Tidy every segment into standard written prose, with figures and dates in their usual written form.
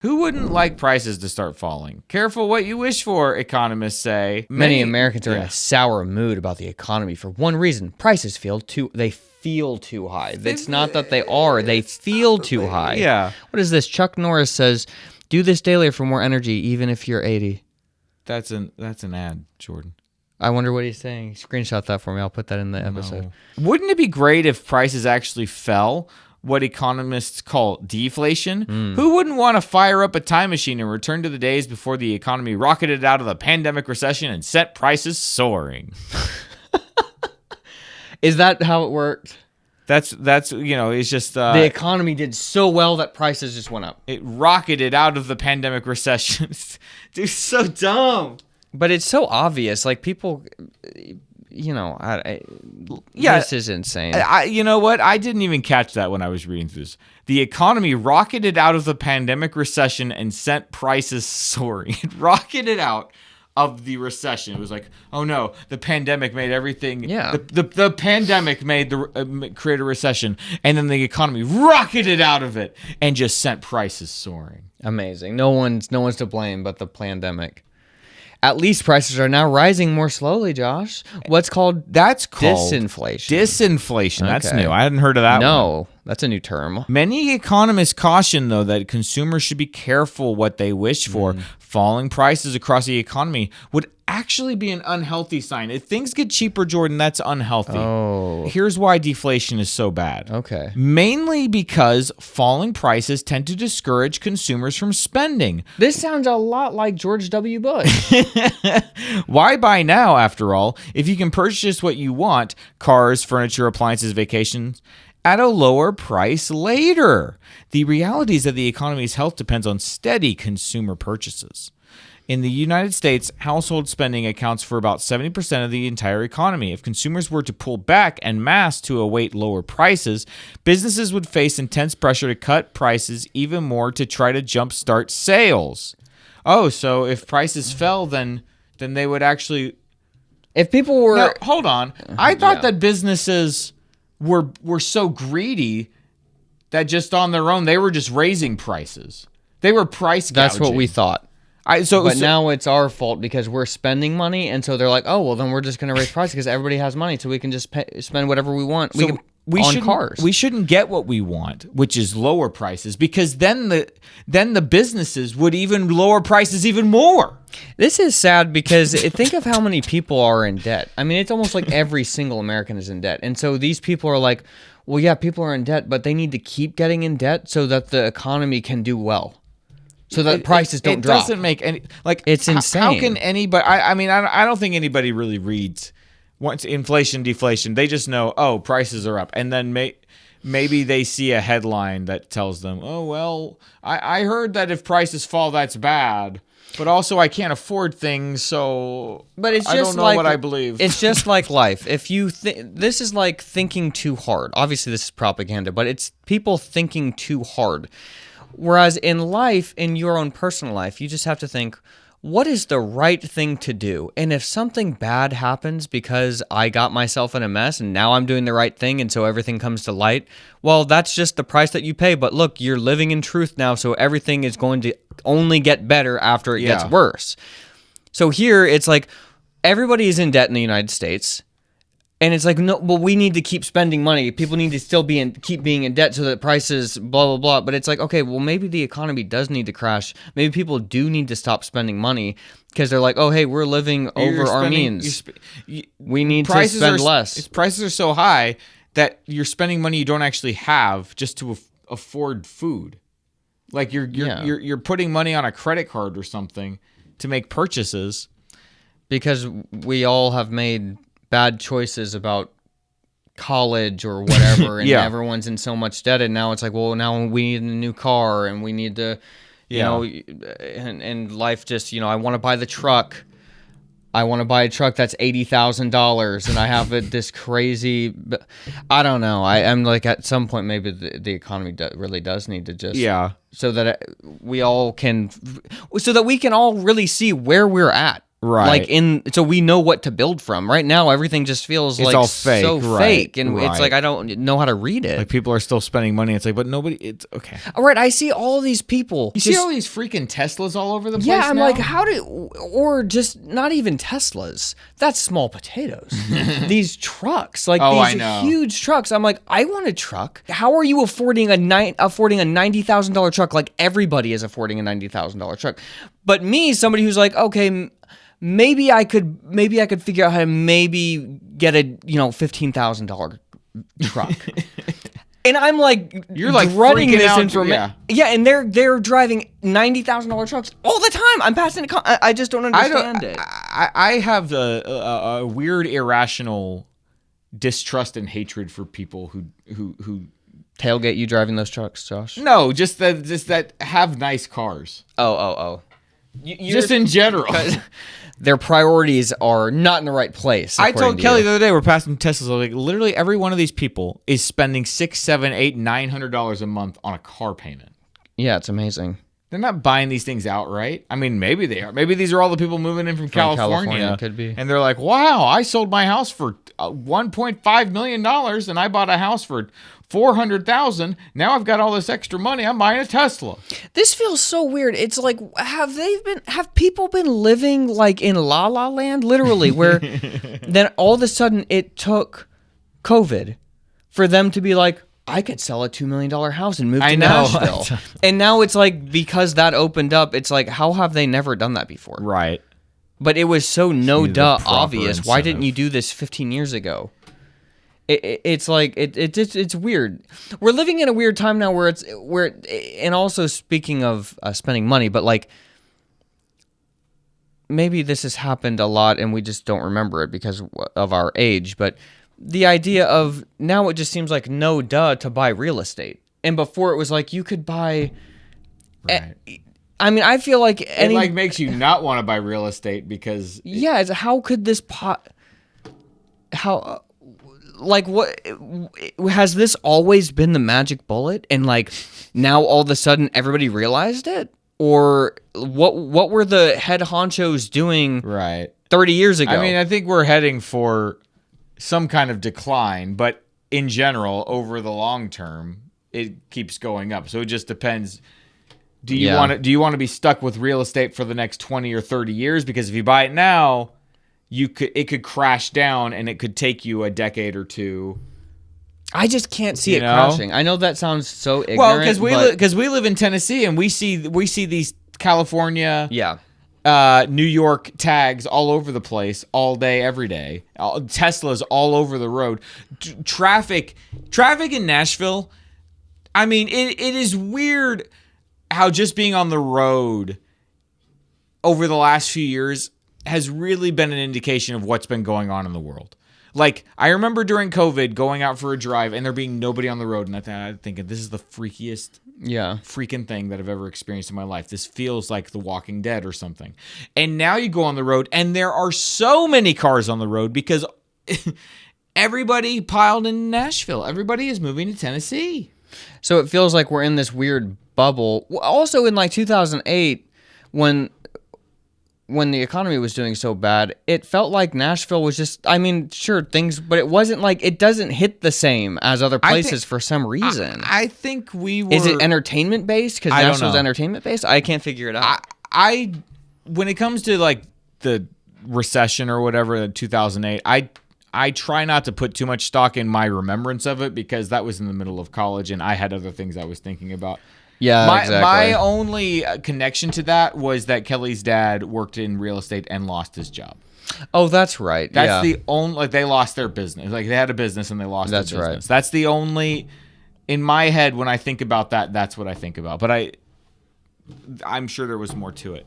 Who wouldn't like prices to start falling? Careful what you wish for, economists say. Many Americans are in a sour mood about the economy for one reason. Prices feel too high. It's not that they are, they feel too high. Yeah. What is this? Chuck Norris says, do this daily for more energy, even if you're 80. That's an ad, Jordan. I wonder what he's saying. Screenshot that for me. I'll put that in the episode. No. Wouldn't it be great if prices actually fell? What economists call deflation? Who wouldn't want to fire up a time machine and return to the days before the economy rocketed out of the pandemic recession and set prices soaring? Is that how it worked? That's it's just... the economy did so well that prices just went up. It rocketed out of the pandemic recession. Dude, so dumb. But it's so obvious. Like, people... this is insane. You know what? I didn't even catch that when I was reading through this. The economy rocketed out of the pandemic recession and sent prices soaring. It rocketed out of the recession. It was like, oh no, the pandemic made everything. Yeah. The pandemic made create a recession, and then the economy rocketed out of it and just sent prices soaring. Amazing. No one's to blame but the pandemic. At least prices are now rising more slowly, Josh. That's called disinflation. Disinflation. That's Okay. new. I hadn't heard of that one. No, that's a new term. Many economists caution, though, that consumers should be careful what they wish for. Falling prices across the economy would actually be an unhealthy sign. If things get cheaper, Jordan, that's unhealthy. Oh. Here's why deflation is so bad. Okay. Mainly because falling prices tend to discourage consumers from spending. This sounds a lot like George W. Bush. Why buy now, after all, if you can purchase what you want, cars, furniture, appliances, vacations, at a lower price later? The reality is that the economy's health depends on steady consumer purchases. In the United States, household spending accounts for about 70% of the entire economy. If consumers were to pull back en masse to await lower prices, businesses would face intense pressure to cut prices even more to try to jumpstart sales. Oh, so if prices fell, then they would actually... If people were... Now, hold on. I thought that businesses were so greedy that just on their own, they were just raising prices. They were price gouging. That's what we thought. But now it's our fault because we're spending money, and so they're like, oh, well, then we're just going to raise prices because everybody has money, so we can just spend whatever we want on cars. We shouldn't get what we want, which is lower prices, because then the businesses would even lower prices even more. This is sad because think of how many people are in debt. I mean, it's almost like every single American is in debt. And so these people are like, well, yeah, people are in debt, but they need to keep getting in debt so that the economy can do well. So that prices don't drop. It doesn't make any... Like, it's insane. How can anybody... I don't think anybody really reads once inflation, deflation. They just know, oh, prices are up. And then maybe they see a headline that tells them, oh, well, I heard that if prices fall, that's bad. But also, I can't afford things, so but it's just I don't know what I believe. It's just like life. If you this is like thinking too hard. Obviously, this is propaganda, but it's people thinking too hard. Whereas in life, in your own personal life, you just have to think, what is the right thing to do? And if something bad happens because I got myself in a mess and now I'm doing the right thing and so everything comes to light, well, that's just the price that you pay. But look, you're living in truth now, so everything is going to only get better after it gets worse. So here, it's like everybody is in debt in the United States. And it's like, no, well, we need to keep spending money. People need to still keep being in debt so that prices, blah, blah, blah. But it's like, okay, well, maybe the economy does need to crash. Maybe people do need to stop spending money because they're like, oh, hey, we're living over our means. We need to spend less. Prices are so high that you're spending money you don't actually have just to afford food. Like you're putting money on a credit card or something to make purchases. Because we all have made bad choices about college or whatever, and everyone's in so much debt, and now it's like, well, now we need a new car, and we need to, you know, and life just, I want to buy the truck. I want to buy a truck that's $80,000, and I have this crazy. I don't know. I'm like, at some point, maybe the economy really does need to just so that we can all really see where we're at. Right. So we know what to build from. Right now, everything just feels It's like all fake, so right, fake, and it's right. like I don't know how to read it. Like people are still spending money. It's like, but nobody. It's okay. All right, I see all these people. You see all these freaking Teslas all over the place. Yeah, I'm now? like, or just not even Teslas. That's small potatoes. These trucks, like I these know. huge trucks. I'm like, I want a truck. How are you affording a $90,000 truck? Like everybody is affording a $90,000 truck, but me, somebody who's like, okay, maybe I could figure out how to maybe get a $15,000 truck. And I'm like, you're like dreading freaking this out. information. Yeah, and they're driving $90,000 trucks all the time. I'm passing it. I just don't understand it. I have a weird irrational distrust and hatred for people who Tailgate you driving those trucks, Josh? no, just that have nice cars. Oh. Just in general. Their priorities are not in the right place. I told to Kelly you. the other day we're passing Teslas. I was like, literally every one of these people is spending $600, $700, $800, $900 a month on a car payment. Yeah, it's amazing. They're not buying these things outright. I mean, maybe they are. Maybe these are all the people moving in from California. Could be. And they're like, wow, I sold my house for $1.5 million and I bought a house for $400,000. Now I've got all this extra money. I'm buying a Tesla. This feels so weird. It's like, have people been living like in La La Land, literally, where then all of a sudden it took COVID for them to be like, I could sell a $2 million house and move to Nashville. And now it's like, because that opened up, it's like, how have they never done that before? Right. But it was so obvious. incentive. Why didn't you do this 15 years ago? It's like it's weird. We're living in a weird time now where and also speaking of spending money, but like maybe this has happened a lot and we just don't remember it because of our age. But the idea of now it just seems like no duh to buy real estate, and before it was like you could buy. Right. I mean, I feel like It like makes you not want to buy real estate because how could this like what has this always been the magic bullet, and like now all of a sudden everybody realized it, or what were the head honchos doing right 30 years ago? I mean, I think we're heading for some kind of decline, but in general, over the long term, it keeps going up. So it just depends. Do you want to be stuck with real estate for the next 20 or 30 years? Because if you buy it now, it could crash down and it could take you a decade or two. I just can't see it crashing. I know that sounds so ignorant. Well, because we live in Tennessee and we see these California, New York tags all over the place, all day, every day. Teslas all over the road. Traffic in Nashville. I mean, it is weird how just being on the road over the last few years has really been an indication of what's been going on in the world. Like, I remember during COVID going out for a drive and there being nobody on the road, and I'm thinking, this is the freakiest freaking thing that I've ever experienced in my life. This feels like The Walking Dead or something. And now you go on the road and there are so many cars on the road because everybody piled in Nashville. Everybody is moving to Tennessee. So it feels like we're in this weird bubble. Also in like 2008, when the economy was doing so bad, it felt like Nashville was just, I mean, sure, but it wasn't like, it doesn't hit the same as other places for some reason. I think we were... Is it entertainment based? Because Nashville's entertainment based? I can't figure it out. When it comes to like the recession or whatever, 2008, I try not to put too much stock in my remembrance of it because that was in the middle of college and I had other things I was thinking about. Yeah, exactly. My only connection to that was that Kelly's dad worked in real estate and lost his job. Oh, that's right. That's the only, like, they lost their business. Like, they had a business and they lost their business. Right. That's the only, in my head, when I think about that, that's what I think about. But I'm sure there was more to it.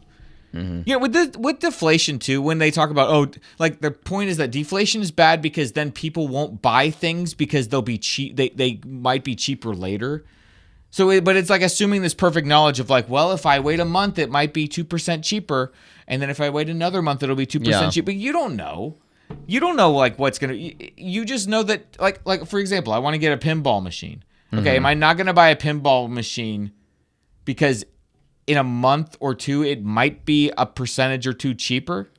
Mm-hmm. Yeah, with deflation too, when they talk about, like, the point is that deflation is bad because then people won't buy things because they'll be cheap. They might be cheaper later. So, but it's like assuming this perfect knowledge of like, well, if I wait a month, it might be 2% cheaper. And then if I wait another month, it'll be 2% cheaper. But you don't know. You don't know like what's going to, you just know that like, for example, I want to get a pinball machine. Okay. Am I not going to buy a pinball machine because in a month or two, it might be a percentage or two cheaper?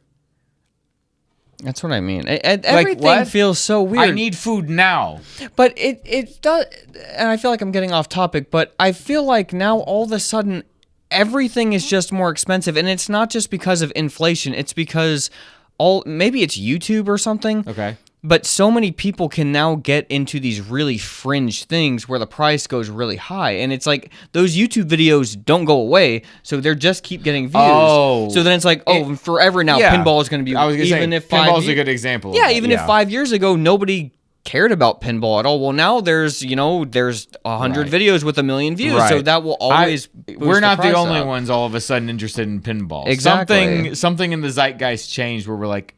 That's what I mean. Everything what? feels so weird. I need food now. But it does, and I feel like I'm getting off topic, but I feel like now all of a sudden everything is just more expensive, and it's not just because of inflation. It's because maybe it's YouTube or something. Okay. But so many people can now get into these really fringe things where the price goes really high. And it's like those YouTube videos don't go away, so they're just keep getting views. Oh. So then it's like, forever now, pinball is going to be... I was going to say, if pinball's a good example. Yeah, even if 5 years ago, nobody cared about pinball at all. Well, now there's 100 videos with 1 million views, so that will always boost we're not the price only up. ones all of a sudden interested in pinball. Exactly. Something in the zeitgeist changed where we're like,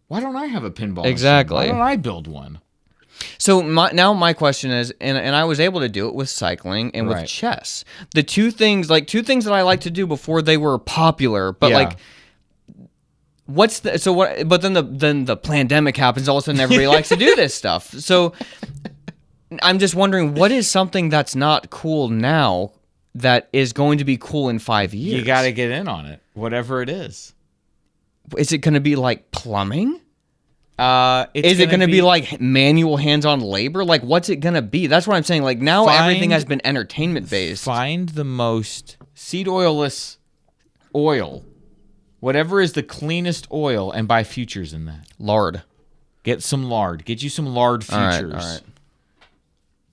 why don't I have a pinball machine? Exactly. Why don't I build one? So now my question is, and I was able to do it with cycling and with chess. The two things that I like to do before they were popular, but like, but then the pandemic happens. All of a sudden, everybody likes to do this stuff. So I'm just wondering, what is something that's not cool now that is going to be cool in 5 years? You got to get in on it, whatever it is. Is it going to be like plumbing? Is it going to be like manual hands-on labor? Like, what's it going to be? That's what I'm saying. Like, now everything has been entertainment-based. Find the most seed oilless oil, whatever is the cleanest oil, and buy futures in that. Lard. Get some lard. Get you some lard futures. All right.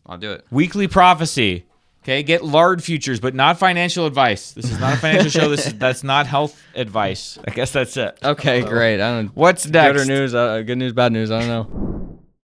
I'll do it. Weekly prophecy. Okay, get lard futures, but not financial advice. This is not a financial show. That's not health advice. I guess that's it. Okay, great. I don't. What's next? Good news, bad news. I don't know.